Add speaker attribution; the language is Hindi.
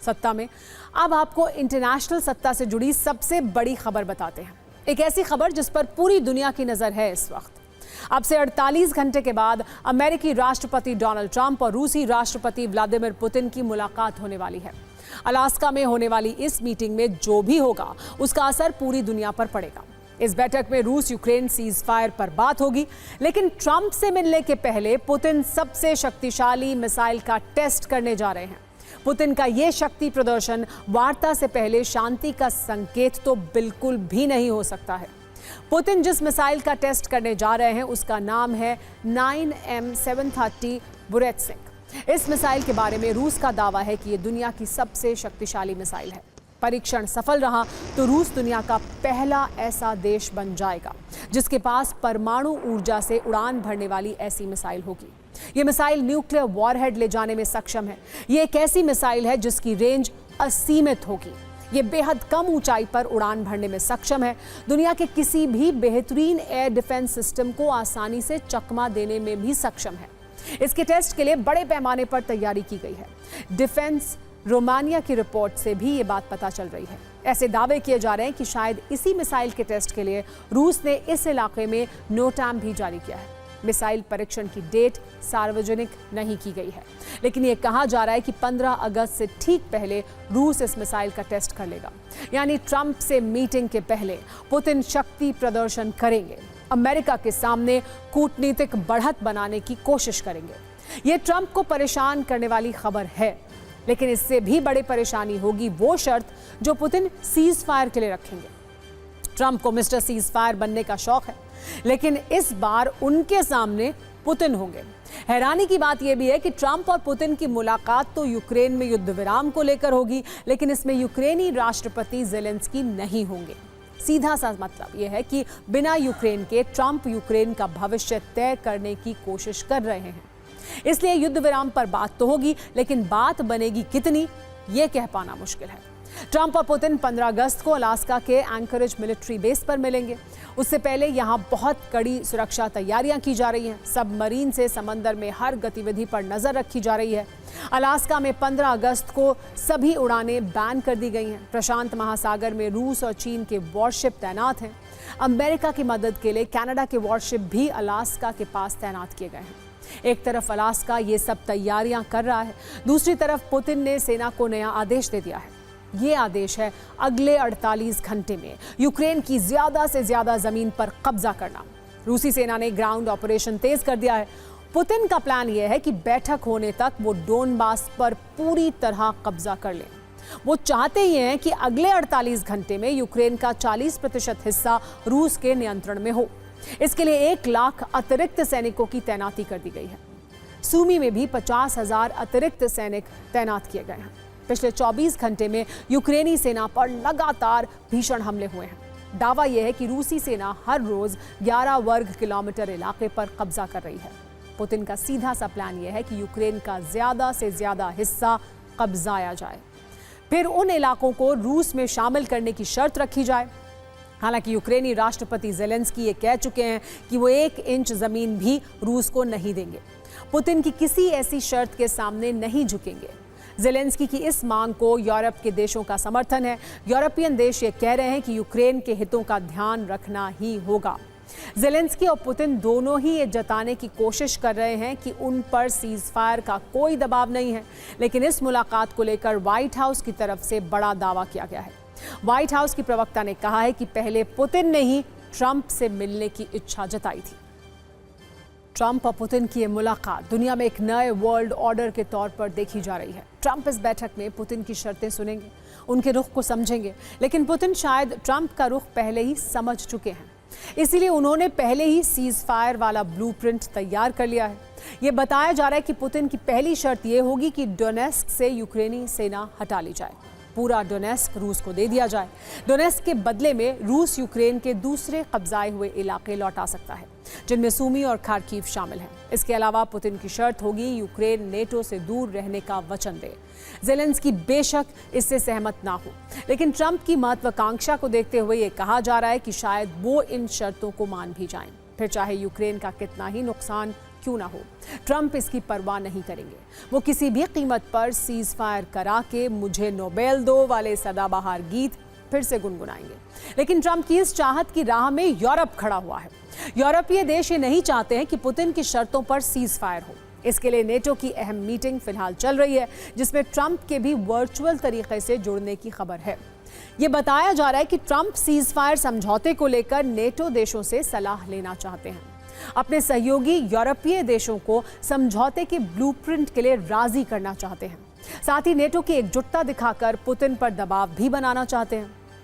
Speaker 1: सत्ता में। अब आपको इंटरनेशनल सत्ता से जुड़ी सबसे बड़ी खबर बताते हैं। एक ऐसी खबर जिस पर पूरी दुनिया की नजर है इस वक्त। अब से 48 घंटे के बाद अमेरिकी राष्ट्रपति डोनाल्ड ट्रंप और रूसी राष्ट्रपति व्लादिमीर पुतिन की मुलाकात होने वाली है। अलास्का में होने वाली इस मीटिंग में जो भी होगा उसका असर पूरी दुनिया पर पड़ेगा। इस बैठक में रूस यूक्रेन सीज फायर पर बात होगी, लेकिन ट्रंप से मिलने के पहले पुतिन सबसे शक्तिशाली मिसाइल का टेस्ट करने जा रहे हैं। पुतिन का यह शक्ति प्रदर्शन वार्ता से पहले शांति का संकेत तो बिल्कुल भी नहीं हो सकता है। पुतिन जिस मिसाइल का टेस्ट करने जा रहे हैं उसका नाम है 9M730 बुरेत्सिक। इस मिसाइल के बारे में रूस का दावा है कि यह दुनिया की सबसे शक्तिशाली मिसाइल है। परीक्षण सफल रहा तो रूस दुनिया का पहला ऐसा देश बन जाएगा जिसके पास परमाणु ऊर्जा से उड़ान भरने वाली ऐसी मिसाइल होगी। यह मिसाइल न्यूक्लियर वॉरहेड ले जाने में सक्षम है। यह एक ऐसी मिसाइल है जिसकी रेंज असीमित होगी। ये बेहद कम ऊंचाई पर उड़ान भरने में सक्षम है। दुनिया के किसी भी बेहतरीन एयर डिफेंस सिस्टम को आसानी से चकमा देने में भी सक्षम है। इसके टेस्ट के लिए बड़े पैमाने पर तैयारी की गई है। डिफेंस रोमानिया की रिपोर्ट से भी ये बात पता चल रही है। ऐसे दावे किए जा रहे हैं कि शायद इसी मिसाइल के टेस्ट के लिए रूस ने इस इलाके में नोटैम भी जारी किया है। मिसाइल परीक्षण की डेट सार्वजनिक नहीं की गई है, लेकिन यह कहा जा रहा है कि 15 अगस्त से ठीक पहले रूस इस मिसाइल का टेस्ट कर लेगा। यानी ट्रंप से मीटिंग के पहले पुतिन शक्ति प्रदर्शन करेंगे, अमेरिका के सामने कूटनीतिक बढ़त बनाने की कोशिश करेंगे। यह ट्रंप को परेशान करने वाली खबर है, लेकिन इससे भी बड़ी परेशानी होगी वो शर्त जो पुतिन सीज फायर के लिए रखेंगे। ट्रंप को मिस्टर सीज फायर बनने का शौक है, लेकिन इस बार उनके सामने पुतिन होंगे। हैरानी की बात यह भी है कि ट्रंप और पुतिन की मुलाकात तो यूक्रेन में युद्ध विराम को लेकर होगी, लेकिन इसमें यूक्रेनी राष्ट्रपति ज़ेलेंस्की नहीं होंगे। सीधा सा मतलब यह है कि बिना यूक्रेन के ट्रंप यूक्रेन का भविष्य तय करने की कोशिश कर रहे हैं। इसलिए युद्ध विराम पर बात तो होगी, लेकिन बात बनेगी कितनी ये कह पाना मुश्किल है। ट्रंप और पुतिन 15 अगस्त को अलास्का के एंकरेज मिलिट्री बेस पर मिलेंगे। उससे पहले यहां बहुत कड़ी सुरक्षा तैयारियां की जा रही हैं। सबमरीन से समंदर में हर गतिविधि पर नजर रखी जा रही है। अलास्का में 15 अगस्त को सभी उड़ानें बैन कर दी गई हैं। प्रशांत महासागर में रूस और चीन के वॉरशिप तैनात हैं। अमेरिका की मदद के लिए कनाडा के वॉरशिप भी अलास्का के पास तैनात किए गए हैं। एक तरफ अलास्का ये सब तैयारियां कर रहा है, दूसरी तरफ पुतिन ने सेना को नया आदेश दे दिया है। ये आदेश है अगले 48 घंटे में यूक्रेन की ज्यादा से ज्यादा जमीन पर कब्जा करना। रूसी सेना ने ग्राउंड ऑपरेशन तेज कर दिया है। पुतिन का प्लान यह है कि बैठक होने तक वो डोनबास पर पूरी तरह कब्जा कर लें। वो चाहते ही हैं कि अगले 48 घंटे में यूक्रेन का 40% हिस्सा रूस के नियंत्रण में हो। इसके लिए 1 लाख अतिरिक्त सैनिकों की तैनाती कर दी गई है। सूमी में भी 50,000 अतिरिक्त सैनिक तैनात किए गए हैं। पिछले 24 घंटे में यूक्रेनी सेना पर लगातार भीषण हमले हुए हैं। दावा यह है कि रूसी सेना हर रोज 11 वर्ग किलोमीटर इलाके पर कब्जा कर रही है। पुतिन का सीधा सा प्लान यह है कि यूक्रेन का ज्यादा से ज्यादा हिस्सा कब्जाया जाए, फिर उन इलाकों को रूस में शामिल करने की शर्त रखी जाए। हालांकि यूक्रेनी राष्ट्रपति ज़ेलेंस्की ये कह चुके हैं कि वो 1 इंच जमीन भी रूस को नहीं देंगे। पुतिन की किसी ऐसी शर्त के सामने नहीं झुकेंगे। ज़ेलेंस्की की इस मांग को यूरोप के देशों का समर्थन है। यूरोपियन देश ये कह रहे हैं कि यूक्रेन के हितों का ध्यान रखना ही होगा। ज़ेलेंस्की और पुतिन दोनों ही ये जताने की कोशिश कर रहे हैं कि उन पर सीज फायर का कोई दबाव नहीं है, लेकिन इस मुलाकात को लेकर व्हाइट हाउस की तरफ से बड़ा दावा किया गया है। व्हाइट हाउस की प्रवक्ता ने कहा है कि पहले पुतिन ने ही ट्रंप से मिलने की इच्छा जताई थी। ट्रंप और पुतिन की ये मुलाकात दुनिया में एक नए वर्ल्ड ऑर्डर के तौर पर देखी जा रही है। ट्रंप इस बैठक में पुतिन की शर्तें सुनेंगे, उनके रुख को समझेंगे, लेकिन पुतिन शायद ट्रंप का रुख पहले ही समझ चुके हैं। इसीलिए उन्होंने पहले ही सीज फायर वाला ब्लूप्रिंट तैयार कर लिया है। ये बताया जा रहा है कि पुतिन की पहली शर्त ये होगी कि डोनेस्क से यूक्रेनी सेना हटा ली जाए। पूरा डोनेस्क रूस को दे दिया जाए। डोनेस्क के बदले में रूस यूक्रेन के दूसरे कब्जाए हुए इलाके लौटा सकता है, जिनमें सूमी और खार्किव शामिल हैं। इसके अलावा पुतिन की शर्त होगी यूक्रेन नेटो से दूर रहने का वचन दे। ज़ेलेंस्की बेशक इससे सहमत ना हो, लेकिन ट्रंप की महत्वाकांक्षा को देखते हुए ये कहा जा रहा है कि शायद वो इन शर्तों को मान भी जाएं, फिर चाहे यूक्रेन का कितना ही नुकसान क्यों ना हो, ट्रंप इसकी परवाह नहीं करेंगे। वो किसी भी कीमत पर सीज फायर करा के मुझे नोबेल दो वाले सदाबहार गीत फिर से गुनगुनाएंगे। लेकिन ट्रंप की इस चाहत की राह में यूरोप खड़ा हुआ है। यूरोपीय देश ये नहीं चाहते हैं कि पुतिन की शर्तों पर सीज फायर हो। इसके लिए नेटो की अहम मीटिंग फिलहाल चल रही है, जिसमें ट्रंप के भी वर्चुअल तरीके से जुड़ने की खबर है। ये बताया जा रहा है कि ट्रंप सीज फायर समझौते को लेकर नेटो देशों से सलाह लेना चाहते हैं। अपने सहयोगी यूरोपीय देशों को समझौते के ब्लूप्रिंट के लिए राजी करना चाहते हैं। साथ ही नेटो की एकजुटता दिखाकर पुतिन पर दबाव भी बनाना चाहते हैं।